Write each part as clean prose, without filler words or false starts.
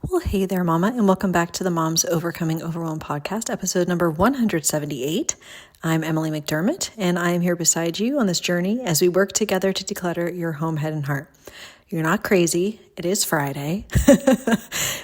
Well, hey there, Mama, and welcome back to the Moms Overcoming Overwhelm podcast, episode number 178. I'm Emily McDermott, and I am here beside you on this journey as we work together to declutter your home, head, and heart. You're not crazy. It is Friday.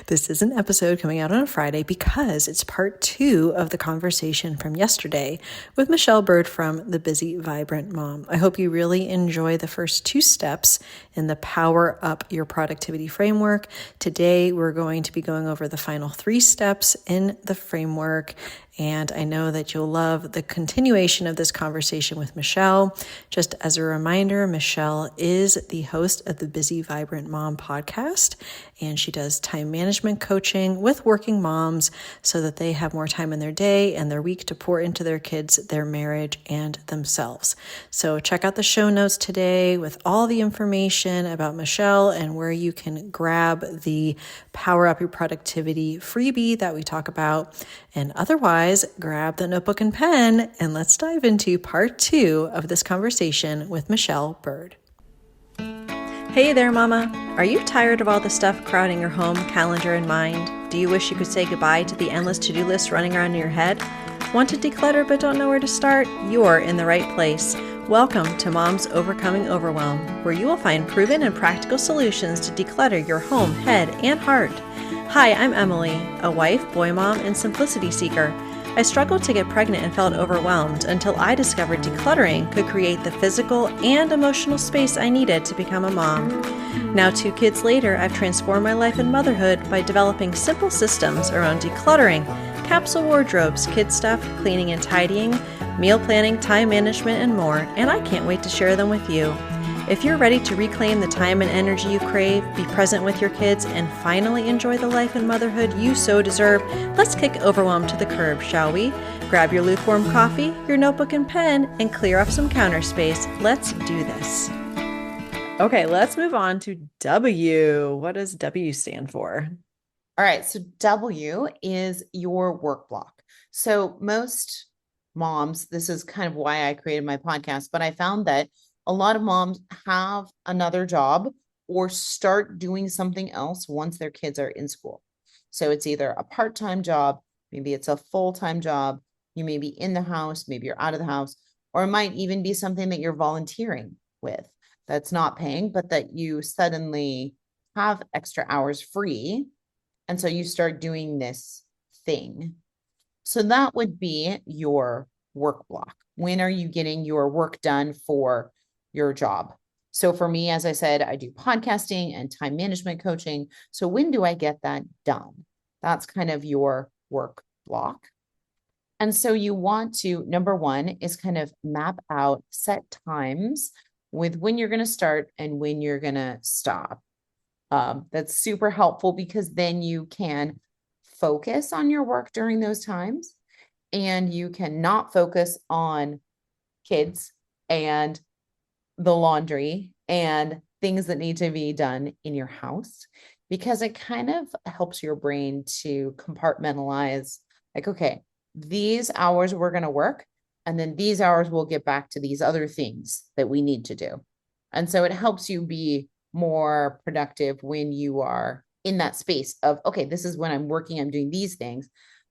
This is an episode coming out on a Friday because it's part 2 of the conversation from yesterday with Michelle Byrd from The Busy Vibrant Mom. I hope you really enjoy the first 2 steps in the Power Up Your Productivity framework. Today, we're going to be going over the final 3 steps in the framework. And I know that you'll love the continuation of this conversation with Michelle. Just as a reminder, Michelle is the host of the Busy Vibrant Mom podcast, and she does time management coaching with working moms so that they have more time in their day and their week to pour into their kids, their marriage, and themselves. So check out the show notes today with all the information about Michelle and where you can grab the Power Up Your Productivity freebie that we talk about. And otherwise, grab the notebook and pen and let's dive into part 2 of this conversation with Michelle Byrd. Hey there, Mama. Are you tired of all the stuff crowding your home, calendar, and mind? Do you wish you could say goodbye to the endless to-do list running around in your head? Want to declutter but don't know where to start? You're in the right place. Welcome to Moms Overcoming Overwhelm, where you will find proven and practical solutions to declutter your home, head, and heart. Hi, I'm Emily, a wife, boy mom, and simplicity seeker. I struggled to get pregnant and felt overwhelmed until I discovered decluttering could create the physical and emotional space I needed to become a mom. Now, 2 kids later, I've transformed my life and motherhood by developing simple systems around decluttering, capsule wardrobes, kid stuff, cleaning and tidying, meal planning, time management, and more, and I can't wait to share them with you. If you're ready to reclaim the time and energy you crave, be present with your kids, and finally enjoy the life and motherhood you so deserve, let's kick overwhelm to the curb, shall we? Grab your lukewarm coffee, your notebook and pen, and clear off some counter space. Let's do this. Okay, let's move on to W. What does W stand for? All right, so W is your work block. So most moms, this is kind of why I created my podcast, but I found that a lot of moms have another job or start doing something else once their kids are in school. So it's either a part-time job, maybe it's a full-time job, you may be in the house, maybe you're out of the house, or it might even be something that you're volunteering with that's not paying, but that you suddenly have extra hours free. And so you start doing this thing. So that would be your work block. When are you getting your work done for your job? So for me, as I said, I do podcasting and time management coaching. So when do I get that done? That's kind of your work block. And so you want to, number 1 is kind of map out set times with when you're going to start and when you're going to stop. That's super helpful because then you can focus on your work during those times and you can not focus on kids and the laundry and things that need to be done in your house, because it kind of helps your brain to compartmentalize, like, okay, these hours we're going to work, and then these hours we'll get back to these other things that we need to do. And so it helps you be more productive when you are in that space of, okay, this is when I'm working, I'm doing these things,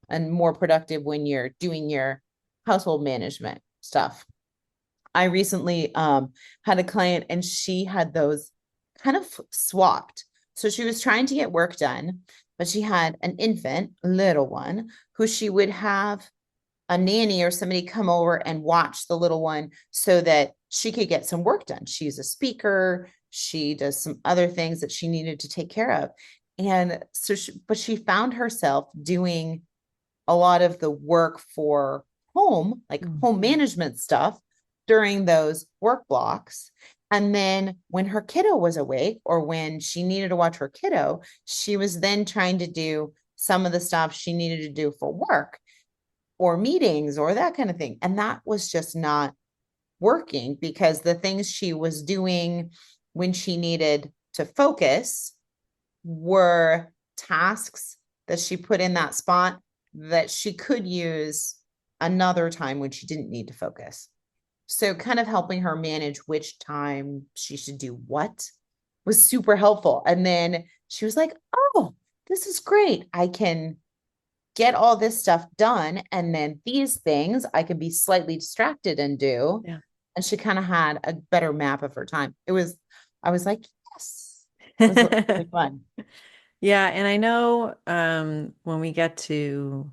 and more productive when you're doing your household management stuff. I recently had a client and she had those kind of swapped. So she was trying to get work done, but she had an infant, little one, who she would have a nanny or somebody come over and watch the little one so that she could get some work done. She's a speaker. She does some other things that she needed to take care of. And so, but she found herself doing a lot of the work for home, like home management stuff during those work blocks. And then when her kiddo was awake or when she needed to watch her kiddo, she was then trying to do some of the stuff she needed to do for work or meetings or that kind of thing. And that was just not working because the things she was doing when she needed to focus were tasks that she put in that spot that she could use another time when she didn't need to focus. So kind of helping her manage which time she should do what was super helpful. And then she was like, oh, this is great. I can get all this stuff done. And then these things I can be slightly distracted and do. Yeah. And she kind of had a better map of her time. I was like, yes, it was really fun. Yeah, and I know when we get to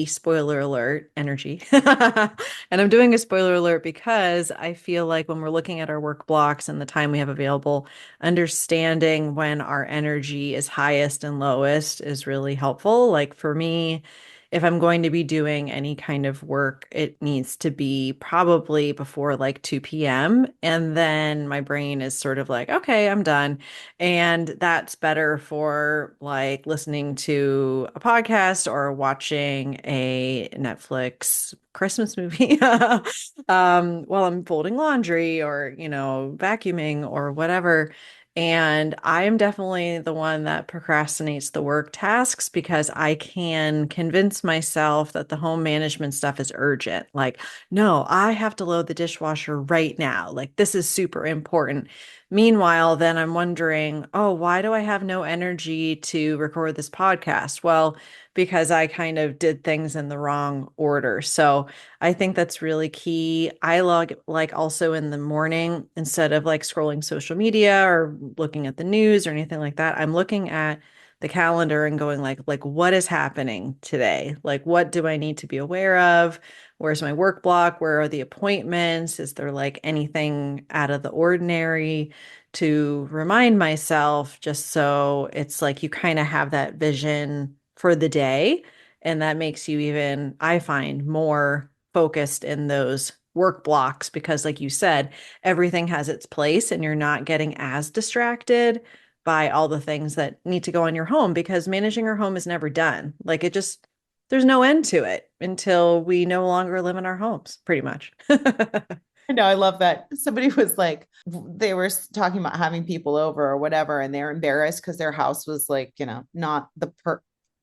spoiler alert, energy. And I'm doing a spoiler alert because I feel like when we're looking at our work blocks and the time we have available, understanding when our energy is highest and lowest is really helpful. Like for me, if I'm going to be doing any kind of work, it needs to be probably before like 2 p.m. And then my brain is sort of like, okay, I'm done. And that's better for like listening to a podcast or watching a Netflix Christmas movie while I'm folding laundry or, vacuuming or whatever. And I am definitely the one that procrastinates the work tasks because I can convince myself that the home management stuff is urgent. Like, no, I have to load the dishwasher right now. Like, this is super important. Meanwhile, then I'm wondering, oh, why do I have no energy to record this podcast? Well, because I kind of did things in the wrong order. So I think that's really key. I log like also in the morning, instead of like scrolling social media or looking at the news or anything like that, I'm looking at the calendar and going like what is happening today? Like what do I need to be aware of? Where's my work block? Where are the appointments? Is there like anything out of the ordinary to remind myself, just so it's like you kind of have that vision for the day. And that makes you even, I find, more focused in those work blocks because, like you said, everything has its place and you're not getting as distracted by all the things that need to go on your home because managing our home is never done. Like it just, there's no end to it until we no longer live in our homes, pretty much. I know, I love that. Somebody was like, they were talking about having people over or whatever, and they're embarrassed because their house was like, not the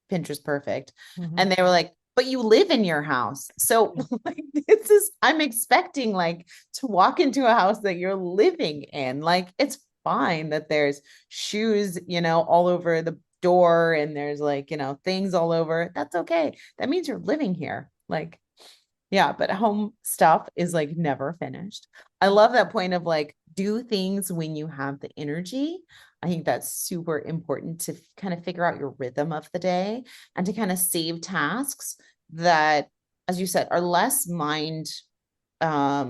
Pinterest perfect. Mhm. And they were like, but you live in your house. So like I'm expecting like to walk into a house that you're living in. Like it's fine that there's shoes, all over the door and there's like, things all over. That's okay. That means you're living here. Like, yeah, but home stuff is like never finished. I love that point of like do things when you have the energy. I think that's super important to kind of figure out your rhythm of the day and to kind of save tasks that, as you said, are less mind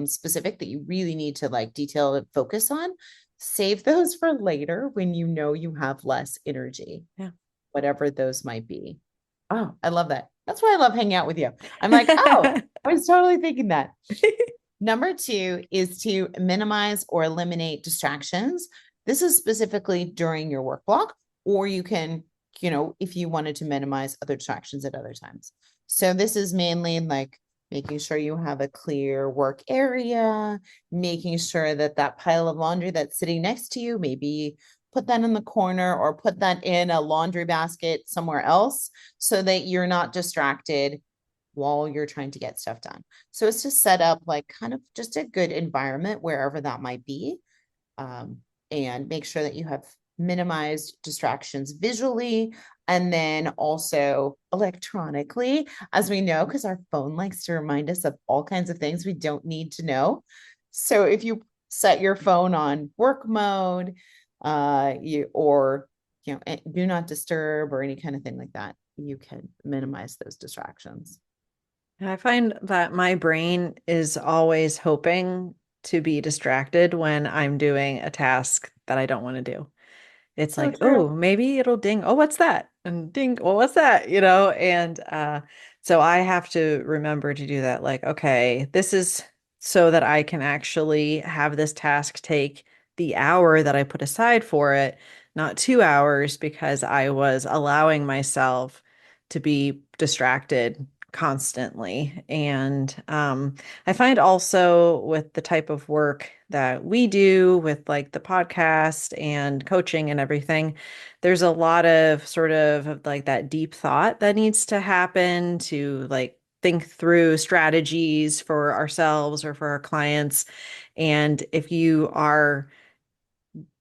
specific that you really need to like detail and focus on. Save those for later when you know you have less energy, Yeah. whatever those might be. Oh, I love that. That's why I love hanging out with you. I'm like, oh, I was totally thinking that. Number two is to minimize or eliminate distractions. This is specifically during your work block, or you can, if you wanted to minimize other distractions at other times. So this is mainly like making sure you have a clear work area, making sure that that pile of laundry that's sitting next to you, maybe put that in the corner or put that in a laundry basket somewhere else so that you're not distracted while you're trying to get stuff done. So it's to set up like kind of just a good environment wherever that might be, um, and make sure that you have minimized distractions visually and then also electronically, as we know, because our phone likes to remind us of all kinds of things we don't need to know. So if you set your phone on work mode, do not disturb or any kind of thing like that, you can minimize those distractions. I find that my brain is always hoping to be distracted when I'm doing a task that I don't want to do. It's So like, oh, true. maybe it'll ding. Oh, what's that? And ding, oh, what's that? And so I have to remember to do that. Like, okay, this is so that I can actually have this task take the hour that I put aside for it, not 2 hours, because I was allowing myself to be distracted constantly. And I find also with the type of work that we do with like the podcast and coaching and everything, there's a lot of sort of like that deep thought that needs to happen to like think through strategies for ourselves or for our clients. And if you are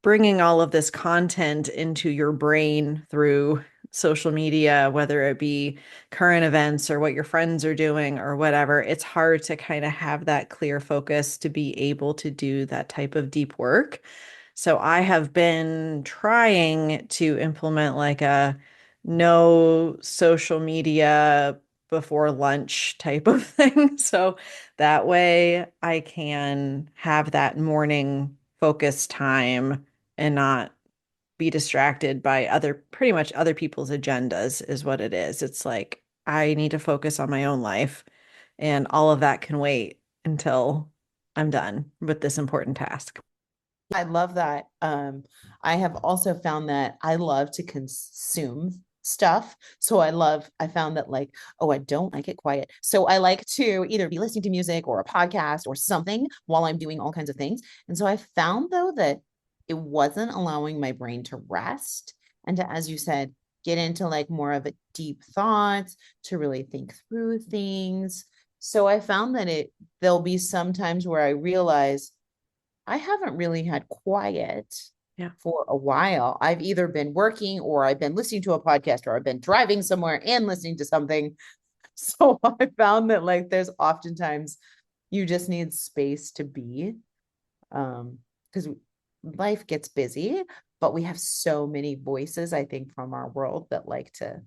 bringing all of this content into your brain through social media, whether it be current events or what your friends are doing or whatever, it's hard to kind of have that clear focus to be able to do that type of deep work. So I have been trying to implement like a no social media before lunch type of thing. So that way I can have that morning focus time and not be distracted by pretty much other people's agendas, is what it is. It's like I need to focus on my own life, and all of that can wait until I'm done with this important task. I love that. I have also found that I love to consume stuff. So I found that like, oh, I don't like it quiet. So I like to either be listening to music or a podcast or something while I'm doing all kinds of things. And so I found though that it wasn't allowing my brain to rest and to, as you said, get into like more of a deep thoughts, to really think through things. So I found that there'll be some times where I realize I haven't really had quiet Yeah. for a while. I've either been working or I've been listening to a podcast or I've been driving somewhere and listening to something. So I found that like there's oftentimes you just need space to be because life gets busy, but we have so many voices, I think, from our world that like to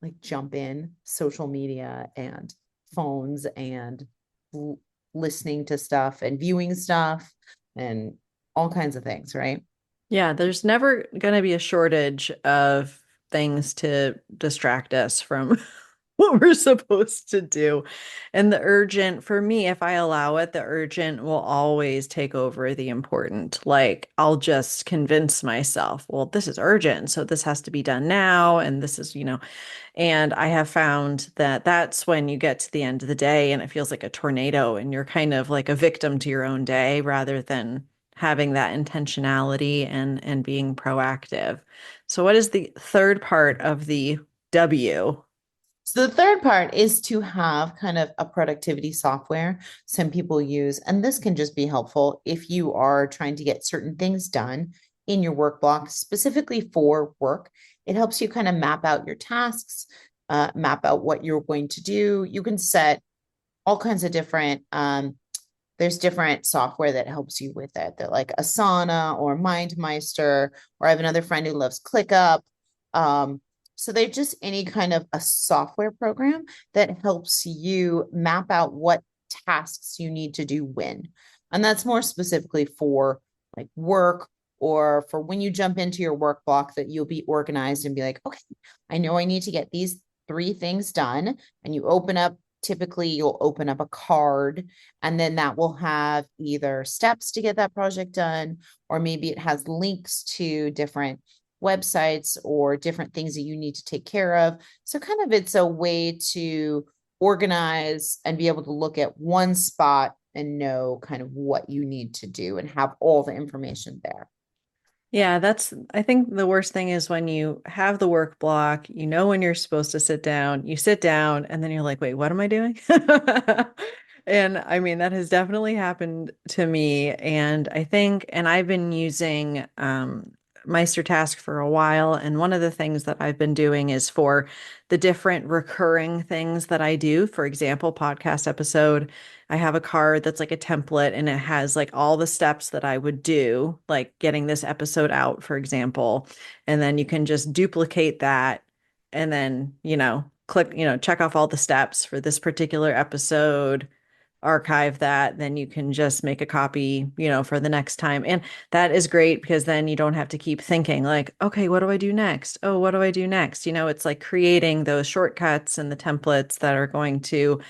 like jump in social media and phones and listening to stuff and viewing stuff and all kinds of things, right? Yeah, there's never going to be a shortage of things to distract us from what we're supposed to do. And the urgent, for me, if I allow it, the urgent will always take over the important. Like, I'll just convince myself, well, this is urgent, so this has to be done now. And this is, and I have found that that's when you get to the end of the day and it feels like a tornado and you're kind of like a victim to your own day rather than having that intentionality and being proactive. So what is the third part of the W? So the third part is to have kind of a productivity software some people use, and this can just be helpful if you are trying to get certain things done in your work block, specifically for work. It helps you kind of map out your tasks, map out what you're going to do. You can set all kinds of different there's different software that helps you with it. That like Asana or MindMeister, or I have another friend who loves ClickUp. So they're just any kind of a software program that helps you map out what tasks you need to do when. And that's more specifically for like work or for when you jump into your work block, that you'll be organized and be like, okay, I know I need to get these three things done. And you open up, typically you'll open up a card, and then that will have either steps to get that project done, or maybe it has links to different websites or different things that you need to take care of. So kind of it's a way to organize and be able to look at one spot and know kind of what you need to do and have all the information there. Yeah, I think the worst thing is when you have the work block, you know when you're supposed to sit down, you sit down, and then you're like, wait, what am I doing? And I mean, that has definitely happened to me. And I've been using Meister Task for a while. And one of the things that I've been doing is for the different recurring things that I do, for example, podcast episode. I have a card that's like a template and it has like all the steps that I would do, like getting this episode out, for example. And then you can just duplicate that and then, click, check off all the steps for this particular episode, archive that, then you can just make a copy, for the next time. And that is great because then you don't have to keep thinking like, okay, what do I do next? Oh, what do I do next? It's like creating those shortcuts and the templates that are going to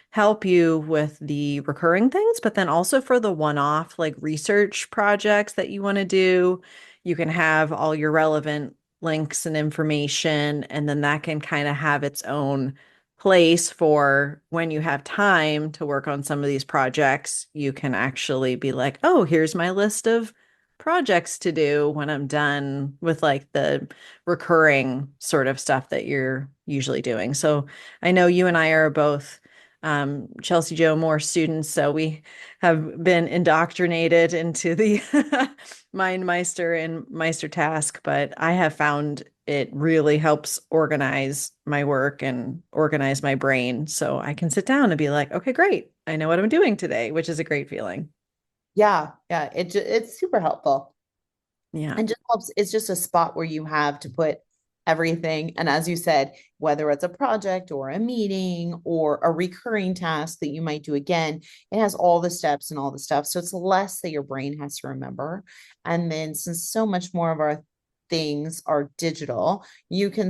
help you with the recurring things, but then also for the one-off like research projects that you want to do, you can have all your relevant links and information, and then that can kind of have its own place for when you have time to work on some of these projects. You can actually be like, oh, here's my list of projects to do when I'm done with like the recurring sort of stuff that you're usually doing. So I know you and I are both Chelsea Joe Moore students, so we have been indoctrinated into the MindMeister and Meister Task, but I have found it really helps organize my work and organize my brain so I can sit down and be like, okay, great. I know what I'm doing today, which is a great feeling. Yeah, yeah, it's super helpful. Yeah. And just helps, it's just a spot where you have to put everything. And as you said, whether it's a project or a meeting or a recurring task that you might do again, it has all the steps and all the stuff. So it's less that your brain has to remember. And then since so much more of our things are digital, you can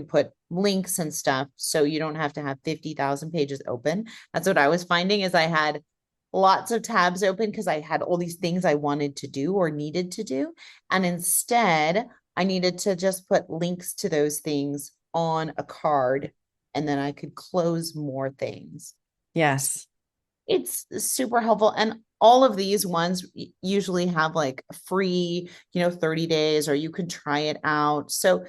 put links and stuff so you don't have to have 50,000 pages open. That's what I was finding is I had lots of tabs open because I had all these things I wanted to do or needed to do. And instead, I needed to just put links to those things on a card and then I could close more things. Yes. It's super helpful. And all of these ones usually have like free, 30 days or you could try it out. So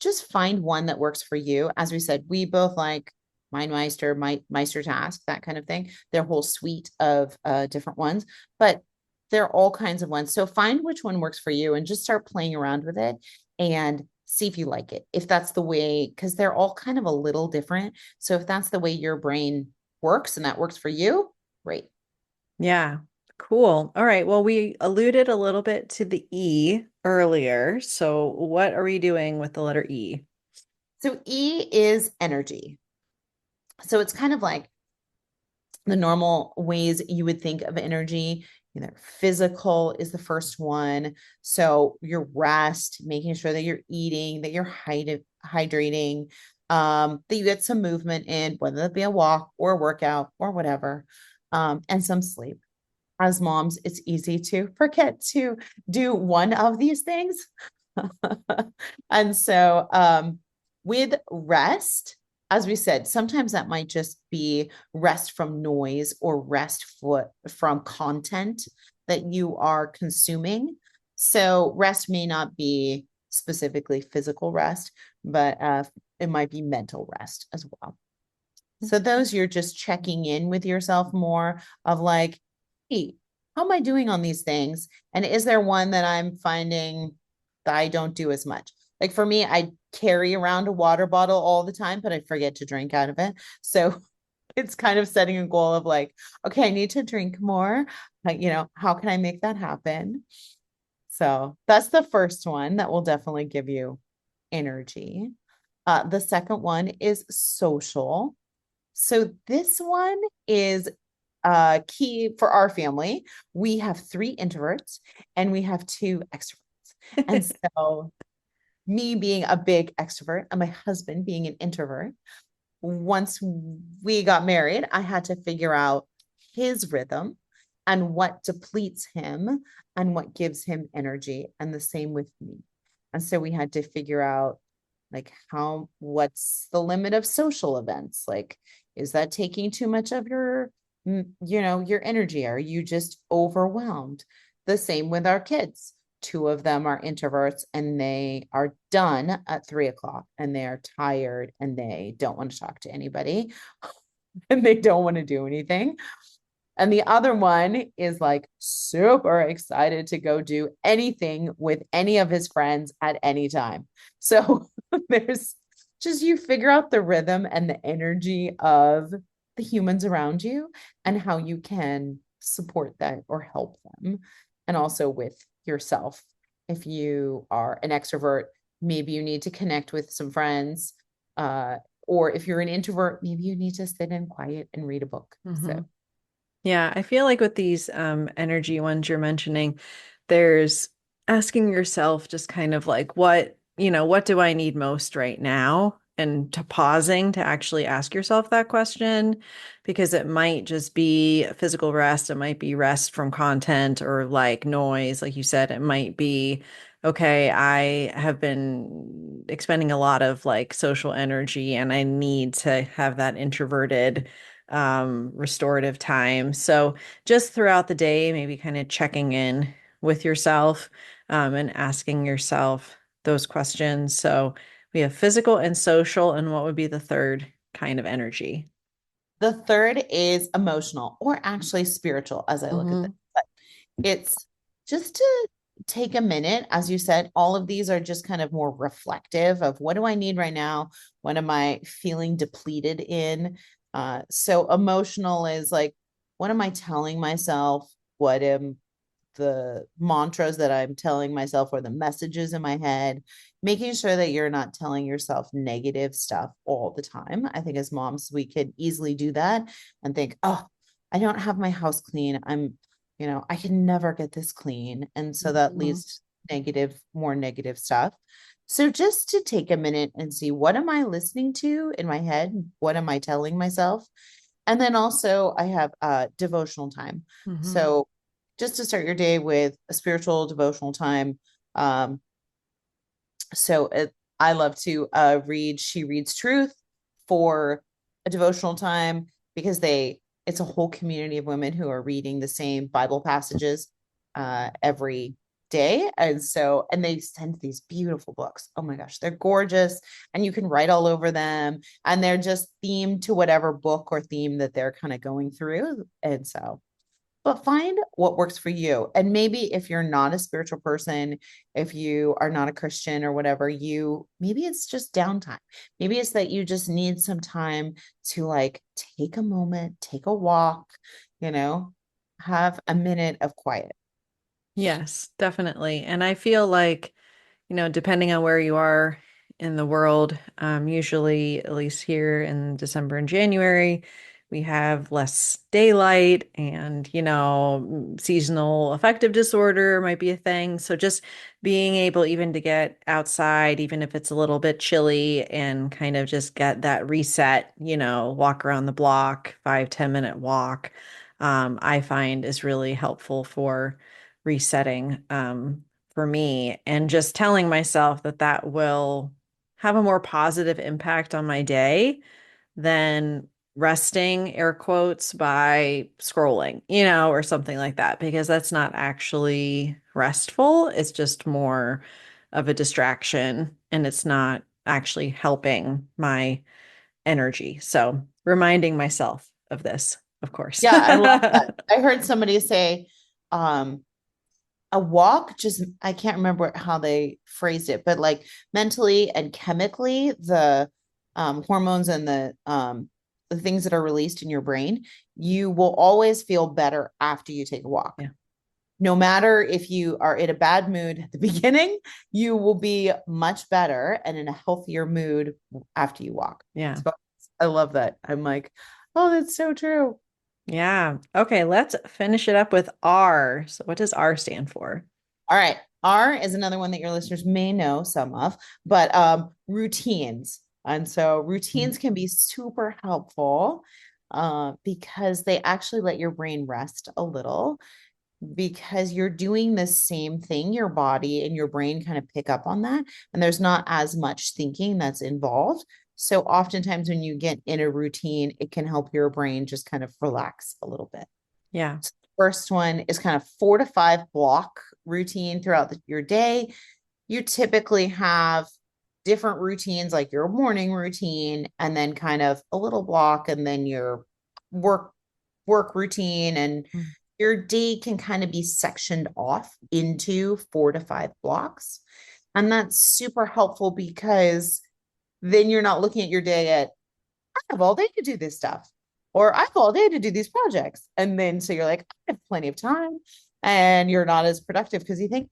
just find one that works for you. As we said, we both like MindMeister, Meister Task, that kind of thing. Their whole suite of different ones, but there are all kinds of ones. So find which one works for you and just start playing around with it and see if you like it. If that's the way, because they're all kind of a little different. So if that's the way your brain works and that works for you, great. Yeah. Cool. All right. Well, we alluded a little bit to the E earlier. So what are we doing with the letter E? So E is energy. So it's kind of like the normal ways you would think of energy. Physical is the first one. So your rest, making sure that you're eating, that you're hydrating, that you get some movement in, whether it be a walk or a workout or whatever, and some sleep. As moms, it's easy to forget to do one of these things. And so with rest, as we said, sometimes that might just be rest from noise or from content that you are consuming. So rest may not be specifically physical rest, but it might be mental rest as well. So those you're just checking in with yourself more of like, hey, how am I doing on these things? And is there one that I'm finding that I don't do as much? Like for me, I carry around a water bottle all the time, but I forget to drink out of it. So it's kind of setting a goal of like, okay, I need to drink more. Like, how can I make that happen? So that's the first one that will definitely give you energy. The second one is social. So this one is key for our family. We have 3 introverts and we have 2 extroverts. And so me being a big extrovert and my husband being an introvert, once we got married, I had to figure out his rhythm and what depletes him and what gives him energy. And the same with me. And so we had to figure out like what's the limit of social events? Like, is that taking too much of your energy? Are you just overwhelmed? The same with our kids. 2 of them are introverts and they are done at 3 o'clock and they are tired and they don't want to talk to anybody and they don't want to do anything. And the other one is like super excited to go do anything with any of his friends at any time. So there's just you figure out the rhythm and the energy of the humans around you and how you can support that or help them. And also with yourself. If you are an extrovert, maybe you need to connect with some friends. Or if you're an introvert, maybe you need to sit in quiet and read a book. Mhm. So Yeah, I feel like with these energy ones you're mentioning, there's asking yourself just kind of like what do I need most right now? And to pausing to actually ask yourself that question because it might just be physical rest, it might be rest from content or like noise, like you said, it might be okay, I have been expending a lot of like social energy and I need to have that introverted restorative time. So just throughout the day, maybe kind of checking in with yourself and asking yourself those questions. So we have physical and social, and what would be the third kind of energy? the third is emotional or actually spiritual as I look at this. Hmm. But it's just to take a minute. As you said, all of these are just kind of more reflective of what do I need right now? What am I feeling depleted in? So emotional is like, what am I telling myself? What am the mantras that I'm telling myself or the messages in my head, making sure that you're not telling yourself negative stuff all the time. I think as moms, we could easily do that and think, oh, I don't have my house clean. I can never get this clean. And so that Mhm. leads to more negative stuff. So just to take a minute and see, what am I listening to in my head? What am I telling myself? And then also I have devotional time. Mhm. So just to start your day with a spiritual devotional time. Um, I love to read She Reads Truth for a devotional time because it's a whole community of women who are reading the same Bible passages every day. And they send these beautiful books. Oh my gosh, they're gorgeous. And you can write all over them. And they're just themed to whatever book or theme that they're kind of going through. But find what works for you. And maybe if you're not a spiritual person, if you are not a Christian or whatever, maybe it's just downtime. Maybe it's that you just need some time to like take a moment, take a walk, you know, have a minute of quiet. Yes, definitely. And I feel like, depending on where you are in the world, usually, at least here in December and January, we have less daylight and, seasonal affective disorder might be a thing. So just being able even to get outside, even if it's a little bit chilly and kind of just get that reset, walk around the block, 5, 10 minute walk, I find is really helpful for resetting. For me and just telling myself that that will have a more positive impact on my day than resting, air quotes, by scrolling, or something like that, because that's not actually restful. It's just more of a distraction and it's not actually helping my energy. So reminding myself of this, of course. Yeah, I love that. I heard somebody say, um, a walk, just I can't remember how they phrased it, but like mentally and chemically, the hormones and the things that are released in your brain, you will always feel better after you take a walk. Yeah. No matter if you are in a bad mood at the beginning, you will be much better and in a healthier mood after you walk. Yeah. So I love that. I'm like, oh, that's so true. Yeah. Okay, let's finish it up with R. So what does R stand for? All right. R is another one that your listeners may know some of, but routines. And so Mm. routines can be super helpful because they actually let your brain rest a little because you're doing the same thing. Your body and your brain kind of pick up on that, and there's not as much thinking that's involved. So oftentimes when you get in a routine, it can help your brain just kind of relax a little bit. Yeah. So the first one is kind of 4 to 5 block routine throughout your day. You typically have different routines, like your morning routine, and then kind of a little block, and then your work work routine, and Mm. your day can kind of be sectioned off into 4 to 5 blocks. And that's super helpful because then you're not looking at your day at I have all day to do this stuff, or I have all day to do these projects. And then so you're like, I have plenty of time. And you're not as productive because you think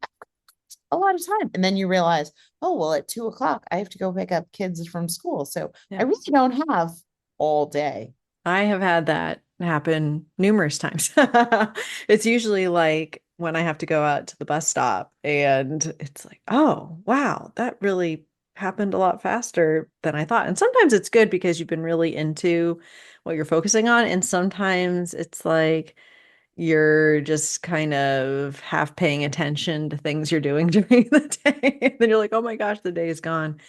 a lot of time. And then you realize, oh, well, at 2 o'clock, I have to go pick up kids from school. So I Yeah. really don't have all day. I have had that happen numerous times. It's usually like when I have to go out to the bus stop and it's like, oh, wow, that really happened a lot faster than I thought. And sometimes it's good because you've been really into what you're focusing on. And sometimes it's like you're just kind of half paying attention to things you're doing during the day. And then you're like, oh my gosh, the day is gone.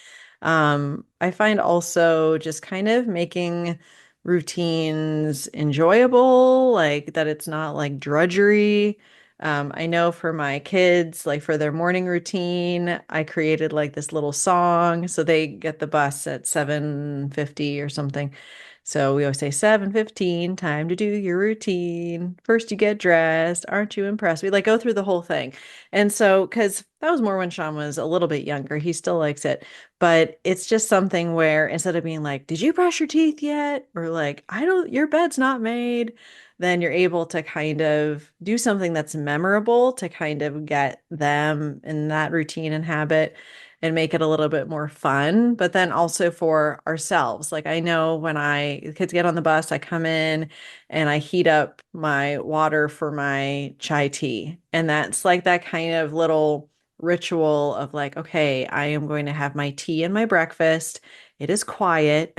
I find also just kind of making routines enjoyable, like that it's not like drudgery. I know for my kids, like for their morning routine, I created like this little song. So they get the bus at 7:50 or something. So we always say 7:15, time to do your routine. First you get dressed. Aren't you impressed? We like go through the whole thing. And so, because that was more when Sean was a little bit younger, he still likes it. But it's just something where instead of being like, did you brush your teeth yet? Or like, I don't, your bed's not made, then you're able to kind of do something that's memorable to kind of get them in that routine and habit and make it a little bit more fun. But then also for ourselves. Like I know when the kids get on the bus, I come in and I heat up my water for my chai tea. And that's like that kind of little ritual of like, okay, I am going to have my tea and my breakfast. It is quiet.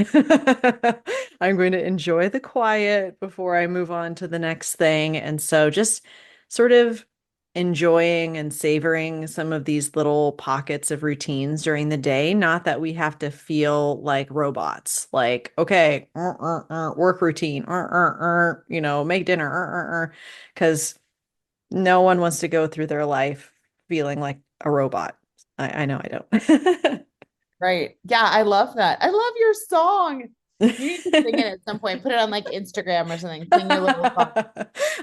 I'm going to enjoy the quiet before I move on to the next thing. And so just sort of enjoying and savoring some of these little pockets of routines during the day. Not that we have to feel like robots, like, okay, work routine, make dinner, because no one wants to go through their life feeling like a robot. I know I don't. Right. Yeah, I love that. I love your song. You need to sing it at some point. Put it on like Instagram or something. Sing your little song.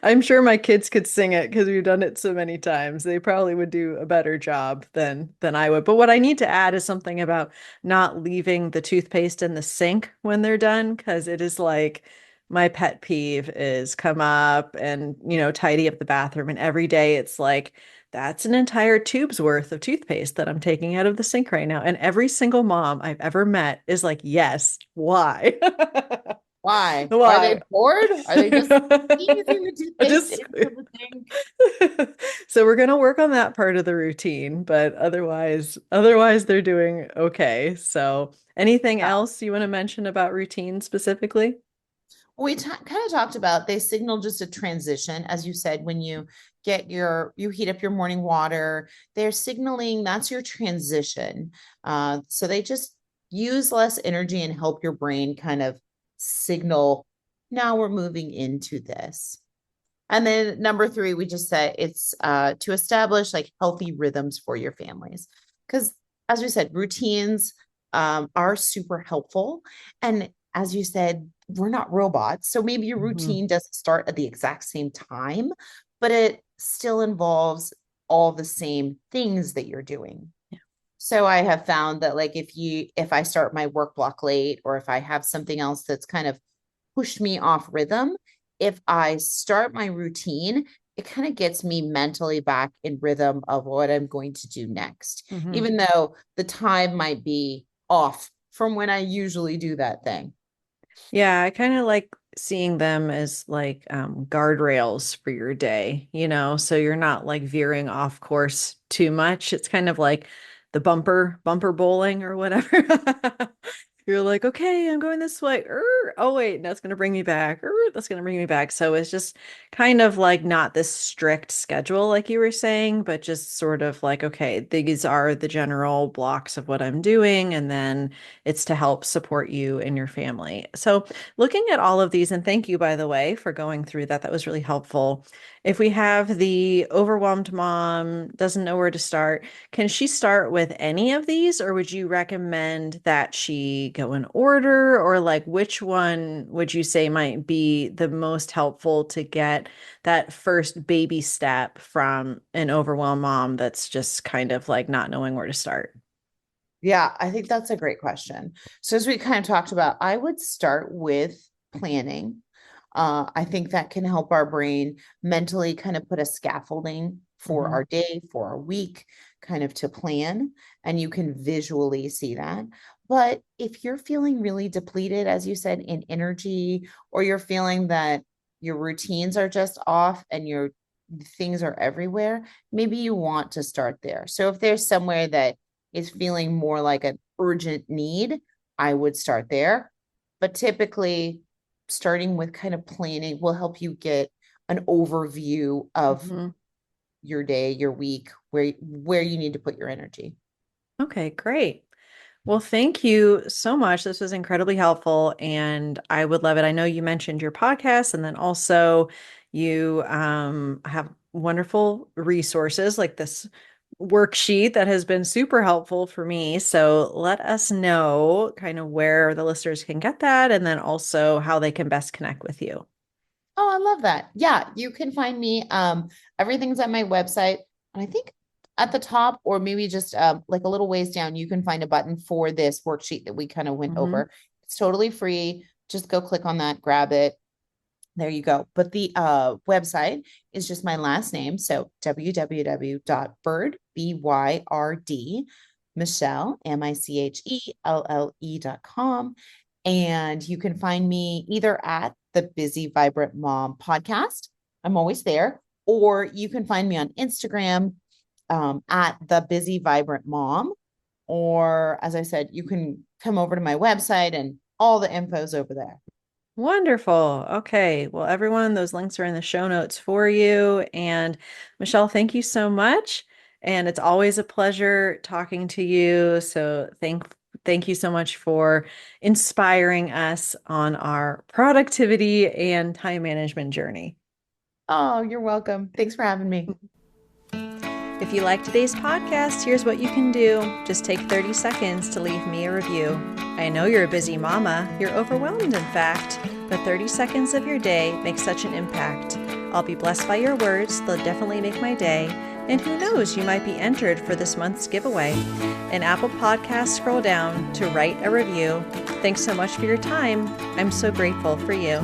I'm sure my kids could sing it because we've done it so many times. They probably would do a better job than I would. But what I need to add is something about not leaving the toothpaste in the sink when they're done, because it is like my pet peeve is come up and, tidy up the bathroom. And every day it's like, that's an entire tube's worth of toothpaste that I'm taking out of the sink right now. And every single mom I've ever met is like, yes, why? Why? Are they Why? bored? Are they just squeezing the I toothpaste just into the sink? so we're gonna work on that part of the routine, but otherwise they're doing okay. So anything Yeah. else you want to mention about routine specifically? We kind of talked about they signal just a transition, as you said, when you you heat up your morning water, they're signaling that's your transition. So they just use less energy and help your brain kind of signal, now we're moving into this. And then number three, we just said it's to establish like healthy rhythms for your families. Because as we said, routines are super helpful. And as you said, we're not robots. So maybe your Mhm. routine doesn't start at the exact same time, but it still involves all the same things that you're doing. Yeah. So I have found that like if I start my work block late or if I have something else that's kind of pushed me off rhythm, if I start my routine, it kind of gets me mentally back in rhythm of what I'm going to do next, Mhm. even though the time might be off from when I usually do that thing. Yeah, I kind of like seeing them as like guardrails for your day, so you're not like veering off course too much. It's kind of like the bumper bowling or whatever. You're like, okay, I'm going this way. Oh, wait, that's going to bring me back. That's going to bring me back. So it's just kind of like not this strict schedule, like you were saying, but just sort of like, okay, these are the general blocks of what I'm doing. And then it's to help support you and your family. So looking at all of these, and thank you, by the way, for going through that. That was really helpful. If we have the overwhelmed mom, doesn't know where to start, can she start with any of these, or would you recommend that she go in order, or like which one would you say might be the most helpful to get that first baby step from an overwhelmed mom that's just kind of like not knowing where to start? Yeah, I think that's a great question. So, as we kind of talked about, I would start with planning. I think that can help our brain mentally kind of put a scaffolding for Hmm. our day, for our week, kind of to plan, and you can visually see that. But if you're feeling really depleted, as you said, in energy, or you're feeling that your routines are just off and your things are everywhere, maybe you want to start there. So, if there's somewhere that is feeling more like an urgent need, I would start there. But typically, starting with kind of planning will help you get an overview of Hmm. your day, your week, where you need to put your energy. Okay, great. Well, thank you so much. This was incredibly helpful, and I would love it. I know you mentioned your podcast, and then also you have wonderful resources like this worksheet that has been super helpful for me. So let us know kind of where the listeners can get that and then also how they can best connect with you. Oh, I love that. Yeah, you can find me. Everything's at my website. And I think at the top, or maybe just like a little ways down, you can find a button for this worksheet that we kind of went Mm-hmm. over. It's totally free. Just go click on that, grab it. There you go. But the website is just my last name. So www.byrd, Byrd, Michelle, Michelle.com. And you can find me either at the Busy Vibrant Mom podcast. I'm always there. Or you can find me on Instagram at the Busy Vibrant Mom. Or as I said, you can come over to my website and all the info's over there. Wonderful. Okay. Well, everyone, those links are in the show notes for you. And Michelle, thank you so much. And it's always a pleasure talking to you. So thank you so much for inspiring us on our productivity and time management journey. Oh, you're welcome. Thanks for having me. If you like today's podcast, here's what you can do. Just take 30 seconds to leave me a review. I know you're a busy mama. You're overwhelmed, in fact, but 30 seconds of your day makes such an impact. I'll be blessed by your words. They'll definitely make my day. And who knows, you might be entered for this month's giveaway. In Apple Podcasts, scroll down to write a review. Thanks so much for your time. I'm so grateful for you.